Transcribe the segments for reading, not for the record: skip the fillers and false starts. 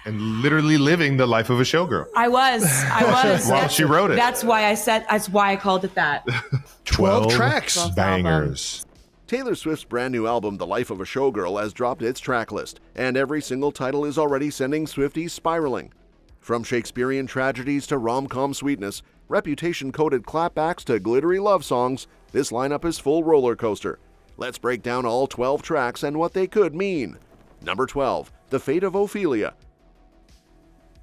and literally living the life of a showgirl. I was. While she wrote it. That's why I called it that. 12 tracks. 12th bangers. Taylor Swift's brand new album, The Life of a Showgirl, has dropped its track list, and every single title is already sending Swifties spiraling. From Shakespearean tragedies to rom-com sweetness, reputation-coded clapbacks to glittery love songs, this lineup is full roller coaster. Let's break down all 12 tracks and what they could mean. Number 12, The Fate of Ophelia.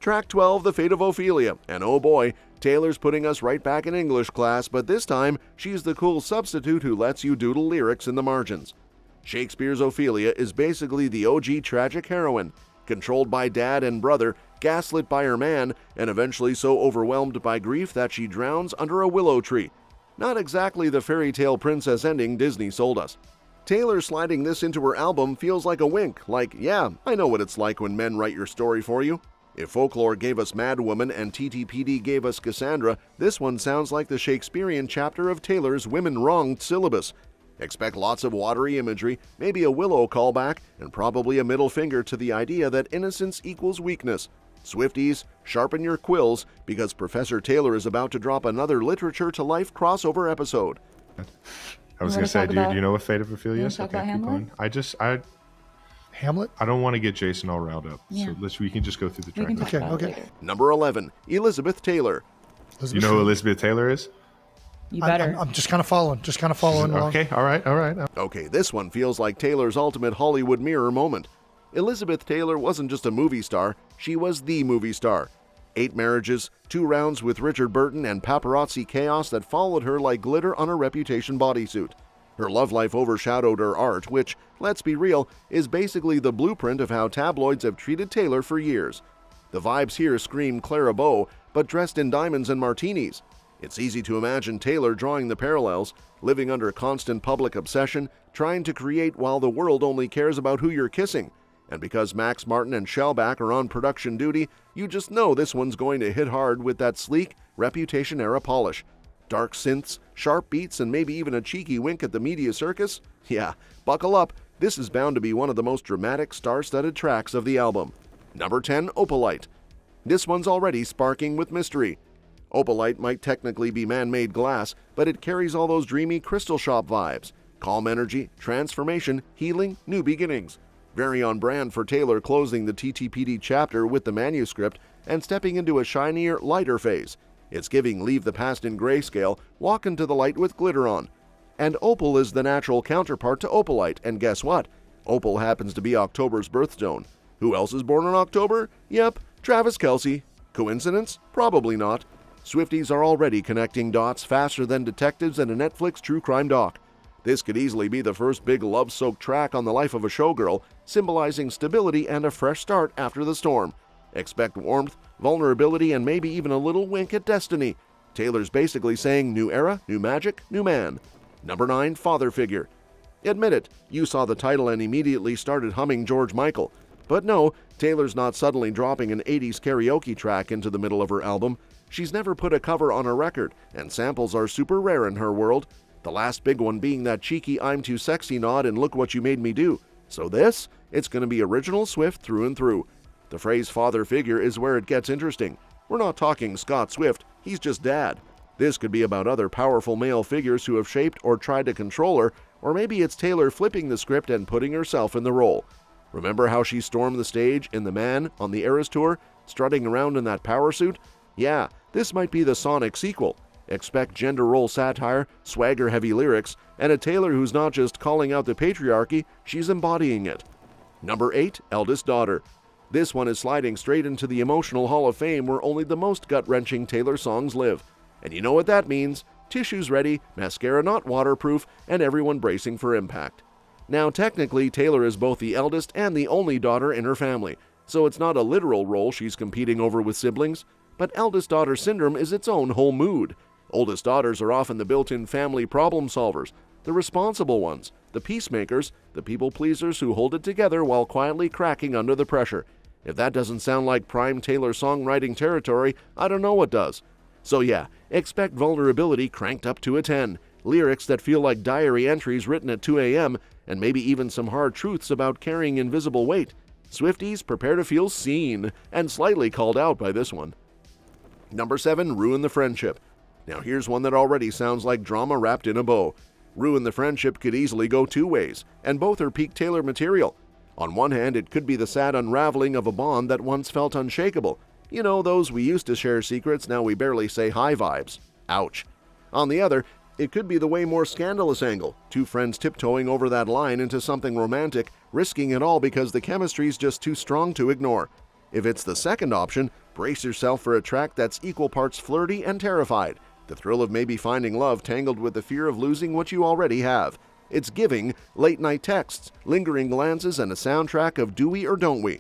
Track 12, The Fate of Ophelia, and oh boy, Taylor's putting us right back in English class, but this time, she's the cool substitute who lets you doodle lyrics in the margins. Shakespeare's Ophelia is basically the OG tragic heroine, controlled by dad and brother, gaslit by her man, and eventually so overwhelmed by grief that she drowns under a willow tree. Not exactly the fairy tale princess ending Disney sold us. Taylor sliding this into her album feels like a wink, like, yeah, I know what it's like when men write your story for you. If Folklore gave us Madwoman and TTPD gave us Cassandra, this one sounds like the Shakespearean chapter of Taylor's women-wronged syllabus. Expect lots of watery imagery, maybe a willow callback, and probably a middle finger to the idea that innocence equals weakness. Swifties, sharpen your quills, because Professor Taylor is about to drop another literature-to-life crossover episode. I was going to say, do you know what Fate of Ophelia is? talk about Hamlet? Hamlet? I don't want to get Jason all riled up. Yeah. So we can just go through the track. Okay. Number 11, Elizabeth Taylor. You know who Elizabeth Taylor is? You better. I'm just kind of following along. Okay, all right. Okay, this one feels like Taylor's ultimate Hollywood mirror moment. Elizabeth Taylor wasn't just a movie star, she was the movie star. 8 marriages, 2 rounds with Richard Burton, and paparazzi chaos that followed her like glitter on a Reputation bodysuit. Her love life overshadowed her art, which, let's be real, is basically the blueprint of how tabloids have treated Taylor for years. The vibes here scream Clara Bow, but dressed in diamonds and martinis. It's easy to imagine Taylor drawing the parallels, living under constant public obsession, trying to create while the world only cares about who you're kissing. And because Max Martin and Shellback are on production duty, you just know this one's going to hit hard with that sleek, Reputation-era polish. Dark synths, sharp beats, and maybe even a cheeky wink at the media circus? Yeah, buckle up, this is bound to be one of the most dramatic, star-studded tracks of the album. Number 10, Opelite. This one's already sparking with mystery. Opelite might technically be man-made glass, but it carries all those dreamy crystal shop vibes. Calm energy, transformation, healing, new beginnings. Very on brand for Taylor closing the TTPD chapter with the manuscript and stepping into a shinier, lighter phase. It's giving Leave the Past in Grayscale, walk into the light with glitter on. And Opal is the natural counterpart to Opelite, and guess what? Opal happens to be October's birthstone. Who else is born in October? Yep, Travis Kelce. Coincidence? Probably not. Swifties are already connecting dots faster than detectives in a Netflix true crime doc. This could easily be the first big love-soaked track on the life of a showgirl, symbolizing stability and a fresh start after the storm. Expect warmth, vulnerability, and maybe even a little wink at destiny. Taylor's basically saying new era, new magic, new man. Number 9, Father Figure. Admit it, you saw the title and immediately started humming George Michael. But no, Taylor's not suddenly dropping an 80s karaoke track into the middle of her album. She's never put a cover on a record, and samples are super rare in her world. The last big one being that cheeky I'm too sexy nod and look what you made me do. So this? It's going to be original Swift through and through. The phrase father figure is where it gets interesting. We're not talking Scott Swift, he's just dad. This could be about other powerful male figures who have shaped or tried to control her, or maybe it's Taylor flipping the script and putting herself in the role. Remember how she stormed the stage in The Man on the Eras Tour, strutting around in that power suit? Yeah, this might be the Sonic sequel. Expect gender role satire, swagger-heavy lyrics, and a Taylor who's not just calling out the patriarchy, she's embodying it. Number 8, Eldest Daughter. This one is sliding straight into the emotional Hall of Fame where only the most gut-wrenching Taylor songs live. And you know what that means? Tissues ready, mascara not waterproof, and everyone bracing for impact. Now, technically, Taylor is both the eldest and the only daughter in her family, so it's not a literal role she's competing over with siblings, but eldest daughter syndrome is its own whole mood. Oldest daughters are often the built-in family problem solvers, the responsible ones, the peacemakers, the people-pleasers who hold it together while quietly cracking under the pressure. If that doesn't sound like prime Taylor songwriting territory, I don't know what does. So yeah, expect vulnerability cranked up to a 10, lyrics that feel like diary entries written at 2 a.m., and maybe even some hard truths about carrying invisible weight. Swifties, prepare to feel seen and slightly called out by this one. Number 7, ruin the friendship. Now here's one that already sounds like drama wrapped in a bow. Ruin the friendship could easily go two ways, and both are peak Taylor material. On one hand, it could be the sad unraveling of a bond that once felt unshakable. You know, those we used to share secrets, now we barely say hi vibes. Ouch. On the other, it could be the way more scandalous angle, two friends tiptoeing over that line into something romantic, risking it all because the chemistry's just too strong to ignore. If it's the second option, brace yourself for a track that's equal parts flirty and terrified. The thrill of maybe finding love tangled with the fear of losing what you already have. It's giving late-night texts, lingering glances, and a soundtrack of do we or don't we.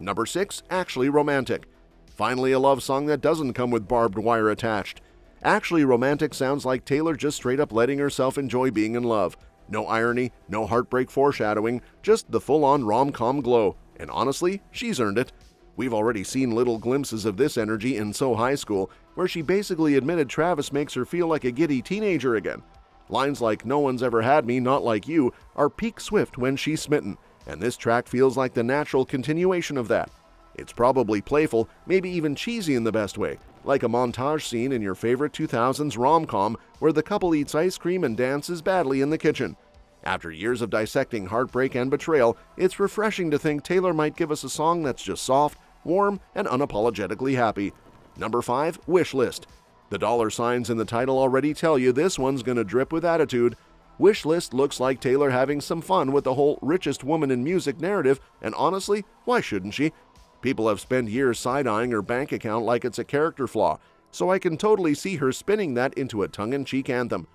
Number 6, actually romantic. Finally, a love song that doesn't come with barbed wire attached. Actually romantic sounds like Taylor just straight up letting herself enjoy being in love. No irony, no heartbreak foreshadowing, just the full-on rom-com glow. And honestly, she's earned it. We've already seen little glimpses of this energy in So High School, where she basically admitted Travis makes her feel like a giddy teenager again. Lines like "No one's ever had me, not like you" are peak Swift when she's smitten, and this track feels like the natural continuation of that. It's probably playful, maybe even cheesy in the best way, like a montage scene in your favorite 2000s rom-com where the couple eats ice cream and dances badly in the kitchen. After years of dissecting heartbreak and betrayal, it's refreshing to think Taylor might give us a song that's just soft, warm, and unapologetically happy. Number 5, Wish List. The dollar signs in the title already tell you this one's gonna drip with attitude. Wish List looks like Taylor having some fun with the whole richest woman in music narrative, and honestly, why shouldn't she? People have spent years side-eyeing her bank account like it's a character flaw, so I can totally see her spinning that into a tongue-in-cheek anthem.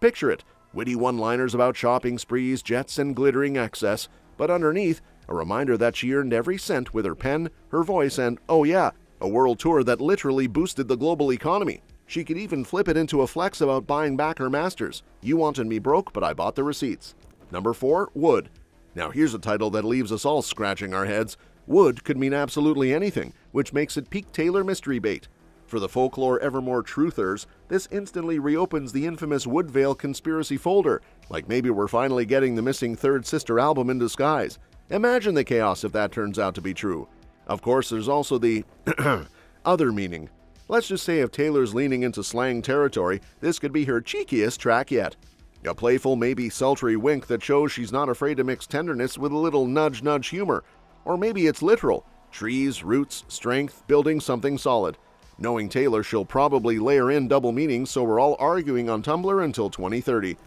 Picture it, witty one-liners about shopping sprees, jets, and glittering excess, but underneath, a reminder that she earned every cent with her pen, her voice, and, oh yeah, a world tour that literally boosted the global economy. She could even flip it into a flex about buying back her masters. You wanted me broke, but I bought the receipts. Number 4, Wood. Now here's a title that leaves us all scratching our heads. Wood could mean absolutely anything, which makes it peak Taylor mystery bait. For the Folklore Evermore truthers, this instantly reopens the infamous Woodvale conspiracy folder, like maybe we're finally getting the missing third sister album in disguise. Imagine the chaos if that turns out to be true. Of course, there's also the other meaning. Let's just say if Taylor's leaning into slang territory, this could be her cheekiest track yet. A playful, maybe sultry wink that shows she's not afraid to mix tenderness with a little nudge-nudge humor. Or maybe it's literal. Trees, roots, strength, building something solid. Knowing Taylor, she'll probably layer in double meanings, so we're all arguing on Tumblr until 2030.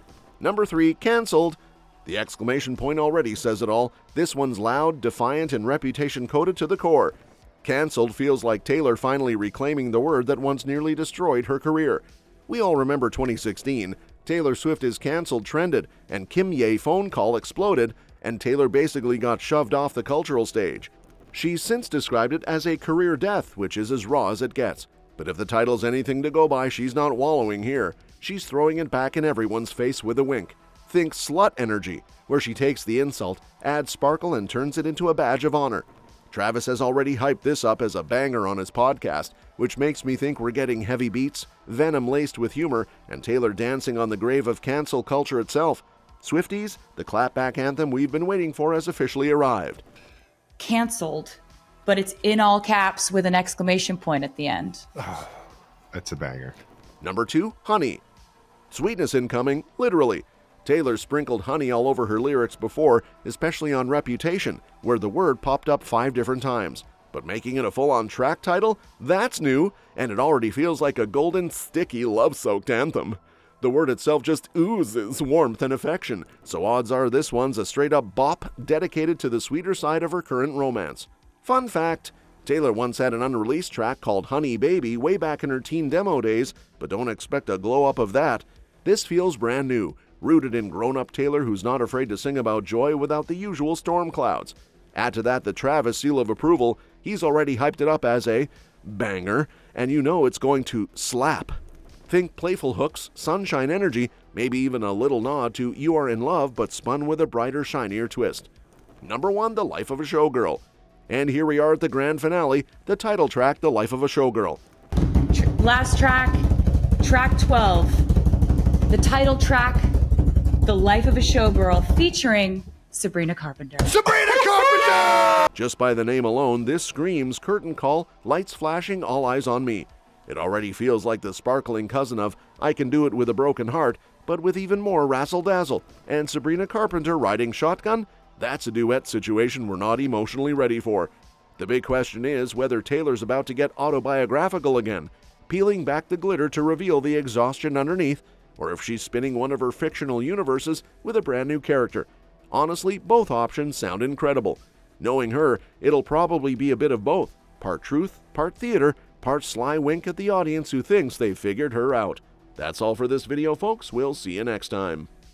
Number 3, cancelled. The exclamation point already says it all. This one's loud, defiant, and reputation coded to the core. Cancelled feels like Taylor finally reclaiming the word that once nearly destroyed her career. We all remember 2016. Taylor Swift is cancelled trended, and Kim Ye phone call exploded, and Taylor basically got shoved off the cultural stage. She's since described it as a career death, which is as raw as it gets. But if the title's anything to go by, she's not wallowing here. She's throwing it back in everyone's face with a wink. Think slut energy, where she takes the insult, adds sparkle, and turns it into a badge of honor. Travis has already hyped this up as a banger on his podcast, which makes me think we're getting heavy beats, venom laced with humor, and Taylor dancing on the grave of cancel culture itself. Swifties, the clapback anthem we've been waiting for has officially arrived. Cancelled, but it's in all caps with an exclamation point at the end. That's a banger. Number 2, Honey. Sweetness incoming, literally. Taylor sprinkled honey all over her lyrics before, especially on Reputation, where the word popped up 5 different times. But making it a full-on track title? That's new, and it already feels like a golden, sticky, love-soaked anthem. The word itself just oozes warmth and affection, so odds are this one's a straight-up bop dedicated to the sweeter side of her current romance. Fun fact, Taylor once had an unreleased track called Honey Baby way back in her teen demo days, but don't expect a glow-up of that. This feels brand new, rooted in grown-up Taylor who's not afraid to sing about joy without the usual storm clouds. Add to that the Travis seal of approval, he's already hyped it up as a banger, and you know it's going to slap. Think playful hooks, sunshine energy, maybe even a little nod to You Are in Love but spun with a brighter, shinier twist. Number 1, The Life of a Showgirl. And here we are at the grand finale, the title track, The Life of a Showgirl. Last track, track 12. The title track, The Life of a Showgirl, featuring Sabrina Carpenter. Sabrina Carpenter! Just by the name alone, this screams curtain call, lights flashing, all eyes on me. It already feels like the sparkling cousin of I Can Do It With a Broken Heart, but with even more razzle-dazzle. And Sabrina Carpenter riding shotgun? That's a duet situation we're not emotionally ready for. The big question is whether Taylor's about to get autobiographical again, peeling back the glitter to reveal the exhaustion underneath, or if she's spinning one of her fictional universes with a brand new character. Honestly, both options sound incredible. Knowing her, it'll probably be a bit of both. Part truth, part theater, part sly wink at the audience who thinks they've figured her out. That's all for this video, folks. We'll see you next time.